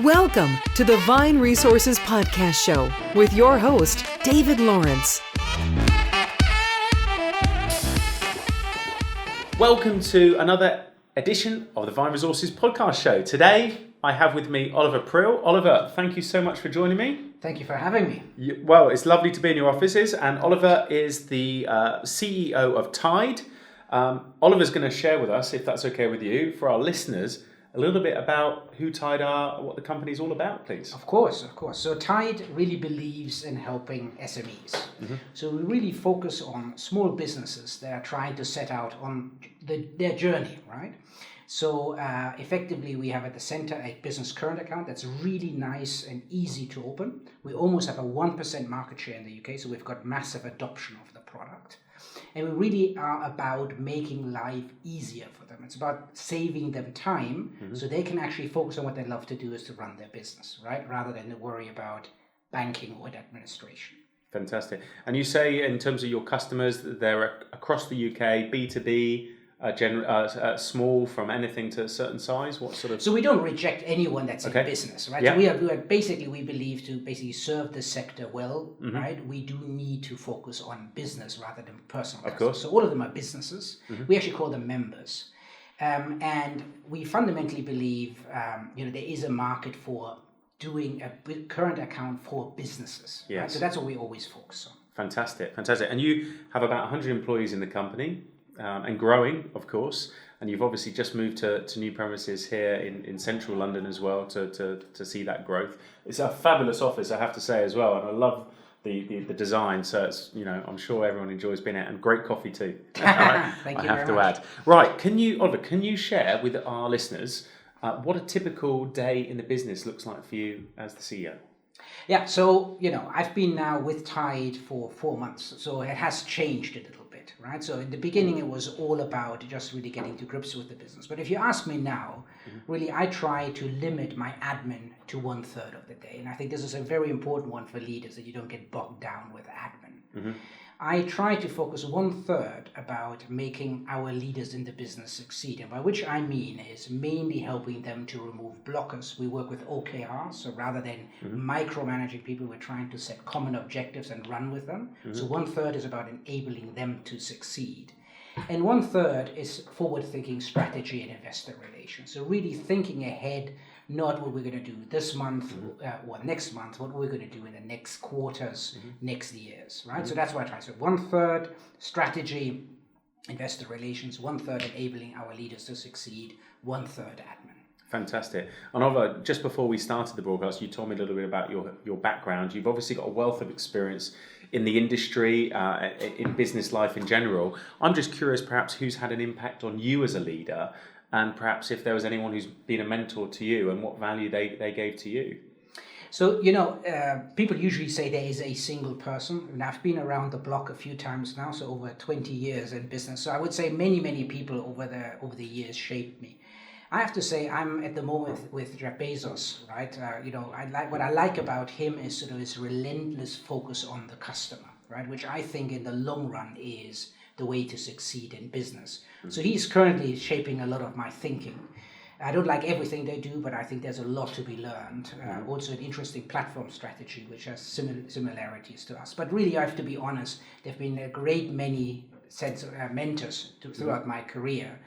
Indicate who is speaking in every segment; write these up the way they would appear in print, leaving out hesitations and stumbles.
Speaker 1: Welcome to the Vine Resources Podcast Show with your host, David Lawrence.
Speaker 2: Welcome to another edition of the Vine Resources Podcast Show. Today, I have with me Oliver Prill. Oliver, thank you so much for joining me.
Speaker 3: Thank you for having me.
Speaker 2: Well, it's lovely to be in your offices, and Oliver is the CEO of Tide. Oliver's going to share with us, if that's okay with you, for our listeners, a little bit about who Tide are, what the company's all about, please.
Speaker 3: Of course. So Tide really believes in helping SMEs. Mm-hmm. So we really focus on small businesses that are trying to set out on their journey, right? So effectively, we have at the center a business current account that's really nice and easy to open. We almost have a 1% market share in the UK, so we've got massive adoption of the product. And we really are about making life easier for them. It's about saving them time so they can actually focus on what they love to do, is to run their business, right? Rather than to worry about banking or administration.
Speaker 2: Fantastic. And you say in terms of your customers, they're across the UK, B2B, small from anything to a certain size? What sort of?
Speaker 3: So we don't reject anyone that's in business, right?
Speaker 2: Yeah.
Speaker 3: So we are basically, we believe to basically serve the sector well, right? We do need to focus on business rather than personal customers.
Speaker 2: Course.
Speaker 3: So all of them are businesses. We actually call them members. And we fundamentally believe, there is a market for doing a current account for businesses.
Speaker 2: Yes.
Speaker 3: Right? So that's what we always focus on.
Speaker 2: Fantastic. And you have about 100 employees in the company. And growing, of course, and you've obviously just moved to new premises here in central London as well to see that growth. It's a fabulous office, I have to say, as well, and I love the design. So it's I'm sure everyone enjoys being out, and great coffee too.
Speaker 3: Thank you
Speaker 2: I have to add. Right, Oliver, can you share with our listeners what a typical day in the business looks like for you as the CEO?
Speaker 3: Yeah, so I've been now with Tide for 4 months, so it has changed a little bit, right? So in the beginning, it was all about just really getting to grips with the business. But if you ask me now, really, I try to limit my admin to 1/3 of the day, and I think this is a very important one for leaders, that you don't get bogged down with admin. I try to focus 1/3 about making our leaders in the business succeed. And by which I mean is mainly helping them to remove blockers. We work with OKRs, so rather than micromanaging people, we're trying to set common objectives and run with them. So 1/3 is about enabling them to succeed. And 1/3 is forward-thinking strategy and investor relations. So really thinking ahead, not what we're going to do this month or next month, what we're going to do in the next quarters, next years, right? So that's what I try. So 1/3 strategy, investor relations, 1/3 enabling our leaders to succeed, 1/3 admin.
Speaker 2: Fantastic. And Oliver, just before we started the broadcast, you told me a little bit about your background. You've obviously got a wealth of experience in the industry, in business life in general. I'm just curious, perhaps, who's had an impact on you as a leader, and perhaps if there was anyone who's been a mentor to you and what value they gave to you.
Speaker 3: So, people usually say there is a single person, and I've been around the block a few times now, so over 20 years in business. So I would say many people over the years shaped me. I have to say I'm at the moment with Jeff Bezos, right? What I like about him is sort of his relentless focus on the customer, right? Which I think in the long run is the way to succeed in business. So he's currently shaping a lot of my thinking. I don't like everything they do, but I think there's a lot to be learned. Also an interesting platform strategy, which has similarities to us. But really, I have to be honest, there have been a great many mentors throughout my career.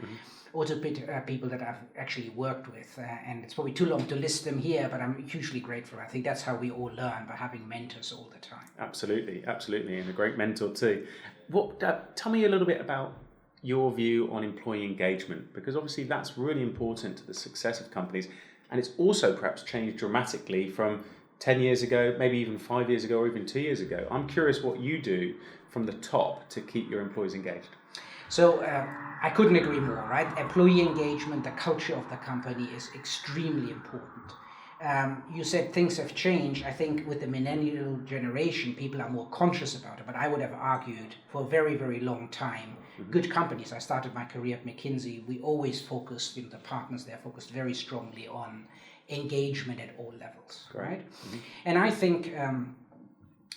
Speaker 3: Also people that I've actually worked with, and it's probably too long to list them here, but I'm hugely grateful. I think that's how we all learn, by having mentors all the time.
Speaker 2: Absolutely, and a great mentor too. Tell me a little bit about your view on employee engagement, because obviously that's really important to the success of companies, and it's also perhaps changed dramatically from 10 years ago, maybe even 5 years ago, or even 2 years ago. I'm curious what you do from the top to keep your employees engaged.
Speaker 3: So I couldn't agree more, right? Employee engagement, the culture of the company is extremely important. You said things have changed. I think with the millennial generation, people are more conscious about it, but I would have argued for a very, very long time, good companies. I started my career at McKinsey. We always focused, the partners there focused very strongly on engagement at all levels, right? And I think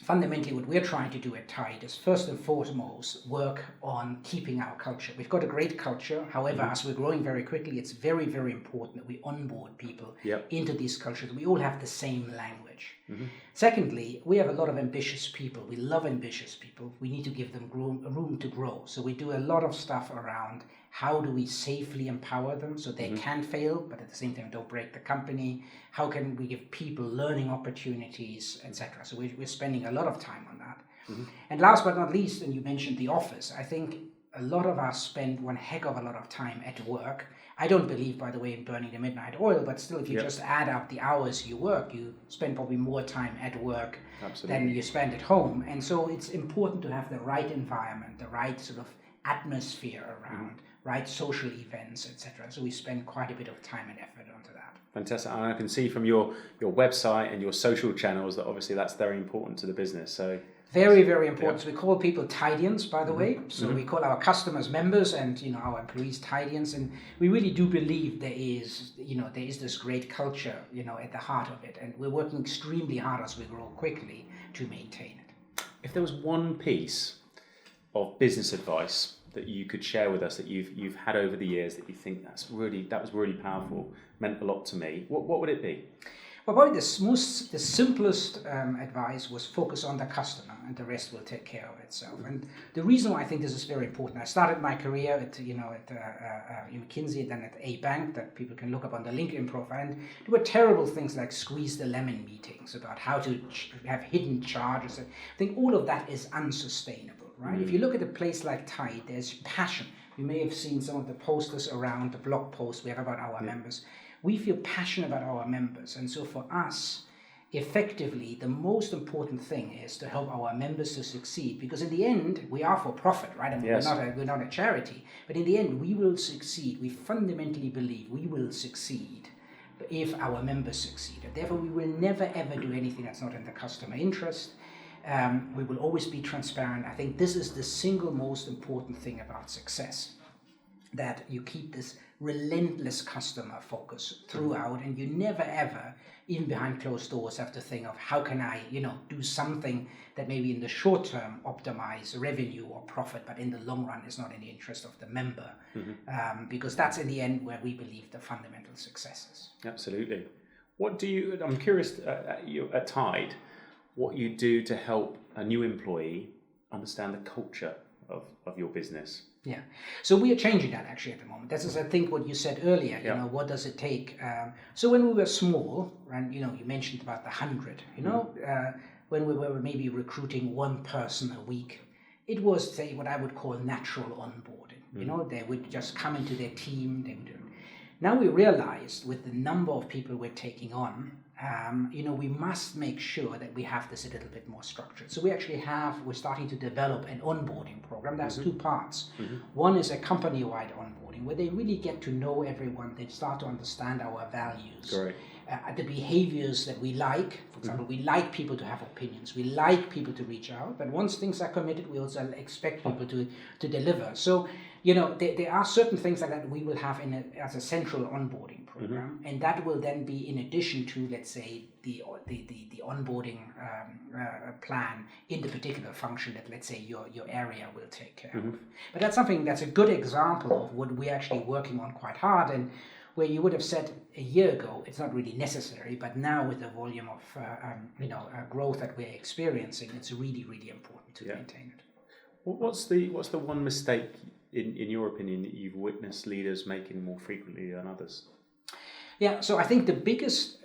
Speaker 3: fundamentally what we're trying to do at Tide is first and foremost work on keeping our culture. We've got a great culture. However, as we're growing very quickly, it's very, very important that we onboard people into these cultures. We all have the same language. Secondly, we have a lot of ambitious people. We love ambitious people. We need to give them room to grow. So we do a lot of stuff around how do we safely empower them so they can fail, but at the same time don't break the company. How can we give people learning opportunities, etc. So we're spending a lot of time on that. And last but not least, and you mentioned the office, I think a lot of us spend one heck of a lot of time at work. I don't believe, by the way, in burning the midnight oil, but still, if you just add up the hours you work, you spend probably more time at work than you spend at home. And so it's important to have the right environment, the right sort of atmosphere around, right social events, etc. So we spend quite a bit of time and effort onto that.
Speaker 2: Fantastic. And I can see from your website and your social channels that obviously that's very important to the business. So
Speaker 3: very, very important. So we call people Tidians, by the way. So we call our customers members and our employees Tidians. And we really do believe there is this great culture, at the heart of it. And we're working extremely hard as we grow quickly to maintain it.
Speaker 2: If there was one piece of business advice that you could share with us that you've had over the years that you think that was really powerful, meant a lot to me, what would it be?
Speaker 3: Well, probably the simplest advice was focus on the customer, and the rest will take care of itself. And the reason why I think this is very important, I started my career at McKinsey, and then at A Bank, that people can look up on the LinkedIn profile. And there were terrible things like squeeze the lemon meetings about how to have hidden charges. I think all of that is unsustainable, right? If you look at a place like Tide, there's passion. You may have seen some of the posters around the blog posts we have about our members. We feel passionate about our members, and so for us, effectively, the most important thing is to help our members to succeed, because in the end, we are for profit, right? I mean, we're not a charity, but in the end, we will succeed. We fundamentally believe we will succeed if our members succeed. And therefore, we will never, ever do anything that's not in the customer interest. We will always be transparent. I think this is the single most important thing about success, that you keep this relentless customer focus throughout, and you never ever, even behind closed doors, have to think of how can I, do something that maybe in the short term optimize revenue or profit, but in the long run is not in the interest of the member, because that's in the end where we believe the fundamental success is.
Speaker 2: Absolutely. I'm curious at Tide, what you do to help a new employee understand the culture of your business.
Speaker 3: Yeah, so we are changing that actually at the moment. This is, I think, what you said earlier. What does it take? So when we were small, and you mentioned about the 100. When we were maybe recruiting one person a week, it was, say, what I would call natural onboarding. They would just come into their team. They would. Now we realized with the number of people we're taking on, we must make sure that we have this a little bit more structured. So we're starting to develop an onboarding program. That's two parts. One is a company-wide onboarding where they really get to know everyone. They start to understand our values, the behaviors that we like. For example, we like people to have opinions. We like people to reach out. But once things are committed, we also expect people to deliver. So, there are certain things like that we will have as a central onboarding program, and that will then be in addition to, let's say, the onboarding plan in the particular function that, let's say, your area will take care of. But that's that's a good example of what we're actually working on quite hard, and where you would have said a year ago it's not really necessary, but now with the volume of growth that we're experiencing, it's really, really important to maintain it.
Speaker 2: What's the one mistake in your opinion that you've witnessed leaders making more frequently than others?
Speaker 3: Yeah, so I think the biggest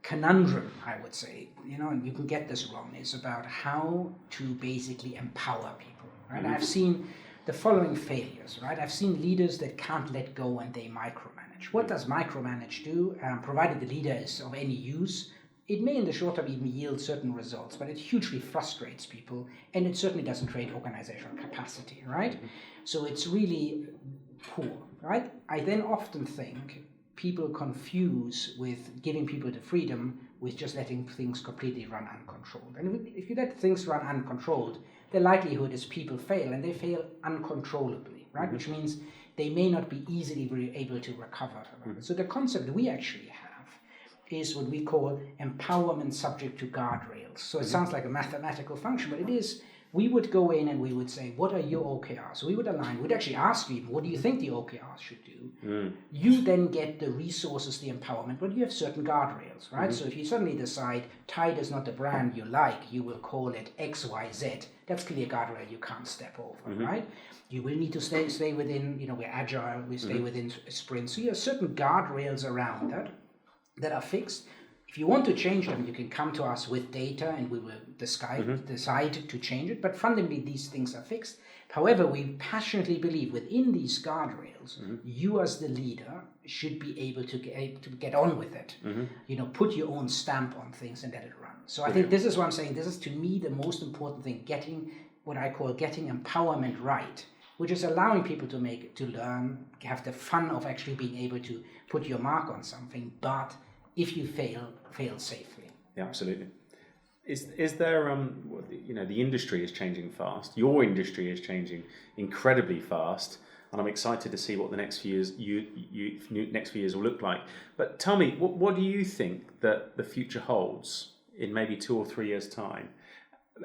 Speaker 3: conundrum, I would say, and you can get this wrong, is about how to basically empower people, right? I've seen the following failures, right? I've seen leaders that can't let go and they micromanage. What does micromanage do? Provided the leader is of any use, it may in the short term even yield certain results, but it hugely frustrates people, and it certainly doesn't create organizational capacity, right? So it's really poor, right? I then often think people confuse with giving people the freedom with just letting things completely run uncontrolled. And if you let things run uncontrolled, the likelihood is people fail, and they fail uncontrollably, right? Which means they may not be easily able to recover from it. So the concept we actually have is what we call empowerment subject to guardrails. So it sounds like a mathematical function, but it is. We would go in and we would say, what are your OKRs? So we would align, we'd actually ask you, what do you think the OKRs should do? You then get the resources, the empowerment, but you have certain guardrails, right? So if you suddenly decide Tide is not the brand you like, you will call it XYZ. That's clearly a guardrail you can't step over, right? You will need to stay within, we're agile, we stay within sprints. So you have certain guardrails around that are fixed. If you want to change them, you can come to us with data and we will decide to change it. But fundamentally, these things are fixed. However, we passionately believe within these guardrails, you as the leader should be able to get on with it. Put your own stamp on things and let it run. So I think this is what I'm saying. This is to me the most important thing, getting what I call getting empowerment right, which is allowing people to learn, have the fun of actually being able to put your mark on something, but if you fail safely.
Speaker 2: Yeah, absolutely. Is there the industry is changing fast. Your industry is changing incredibly fast, and I'm excited to see what the next few years will look like. But tell me, what do you think that the future holds in maybe 2 or 3 years' time?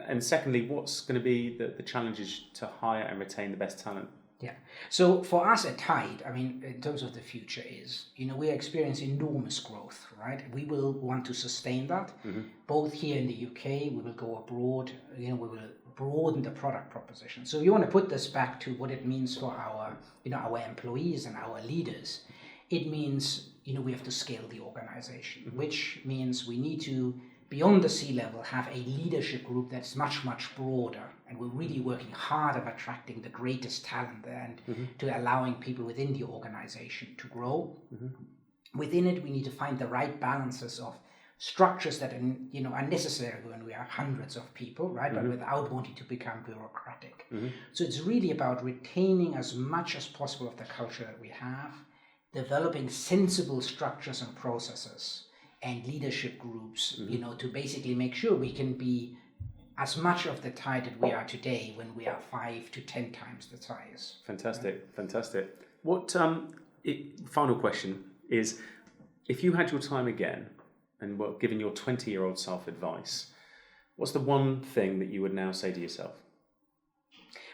Speaker 2: And secondly, what's going to be the challenges to hire and retain the best talent?
Speaker 3: Yeah. So for us at Tide, in terms of the future is, we are experiencing enormous growth, right? We will want to sustain that, both here in the UK, we will go abroad, we will broaden the product proposition. So you want to put this back to what it means for our employees and our leaders. It means, we have to scale the organization, which means we need to, beyond the C-level, have a leadership group that's much, much broader. And we're really working hard at attracting the greatest talent there and to allowing people within the organization to grow. Within it, we need to find the right balances of structures that are necessary when we have hundreds of people, right? But without wanting to become bureaucratic. So it's really about retaining as much as possible of the culture that we have, developing sensible structures and processes and leadership groups, to basically make sure we can be as much of the Tide that we are today when we are 5 to 10 times the size.
Speaker 2: Fantastic. What final question is, if you had your time again and were given your 20-year-old self advice, what's the one thing that you would now say to yourself?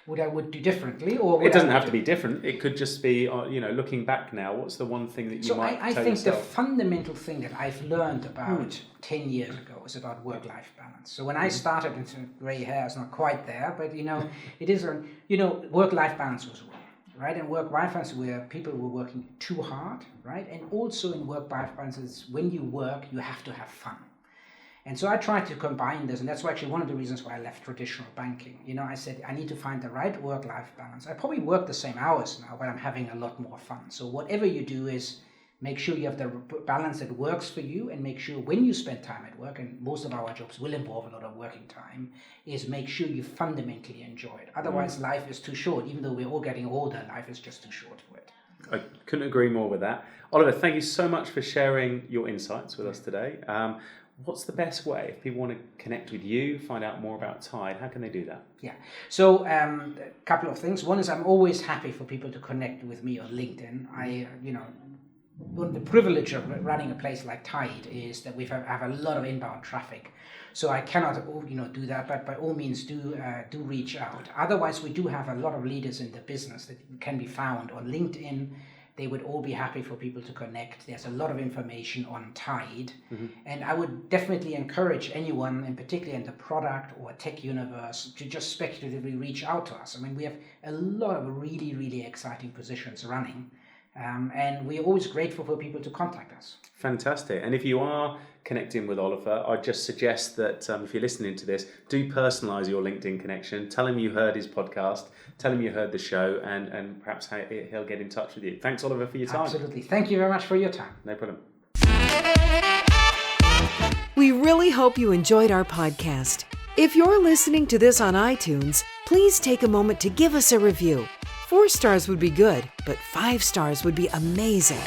Speaker 3: What I would do differently, or
Speaker 2: it doesn't have to be different. It could just be, looking back now. What's the one thing that you might tell yourself? So I think the fundamental thing that I've learned about
Speaker 3: 10 years ago is about work-life balance. So when I started, into grey hair is not quite there, but it is. Work-life balance was wrong, right? And work-life balance where people were working too hard, right? And also in work-life balance, when you work, you have to have fun. And so I tried to combine this, and that's actually one of the reasons why I left traditional banking. I said, I need to find the right work-life balance. I probably work the same hours now, but I'm having a lot more fun. So whatever you do is make sure you have the balance that works for you, and make sure when you spend time at work, and most of our jobs will involve a lot of working time, is make sure you fundamentally enjoy it. Otherwise, life is too short. Even though we're all getting older, life is just too short for it.
Speaker 2: I couldn't agree more with that. Oliver, thank you so much for sharing your insights with us today. What's the best way if people want to connect with you, find out more about Tide? How can they do that?
Speaker 3: Yeah. So a couple of things. One is I'm always happy for people to connect with me on LinkedIn. One of the privilege of running a place like Tide is that we have a lot of inbound traffic. So I cannot do that, but by all means do reach out. Otherwise, we do have a lot of leaders in the business that can be found on LinkedIn. They would all be happy for people to connect. There's a lot of information on Tide. And I would definitely encourage anyone, in particular in the product or tech universe, to just speculatively reach out to us. We have a lot of really, really exciting positions running. And we're always grateful for people to contact us.
Speaker 2: Fantastic. And if you are connecting with Oliver, I'd just suggest that if you're listening to this, do personalise your LinkedIn connection. Tell him you heard his podcast. Tell him you heard the show, and perhaps he'll get in touch with you. Thanks, Oliver, for your time.
Speaker 3: Absolutely. Thank you very much for your time.
Speaker 2: No problem.
Speaker 1: We really hope you enjoyed our podcast. If you're listening to this on iTunes, please take a moment to give us a review. 4 stars would be good, but 5 stars would be amazing.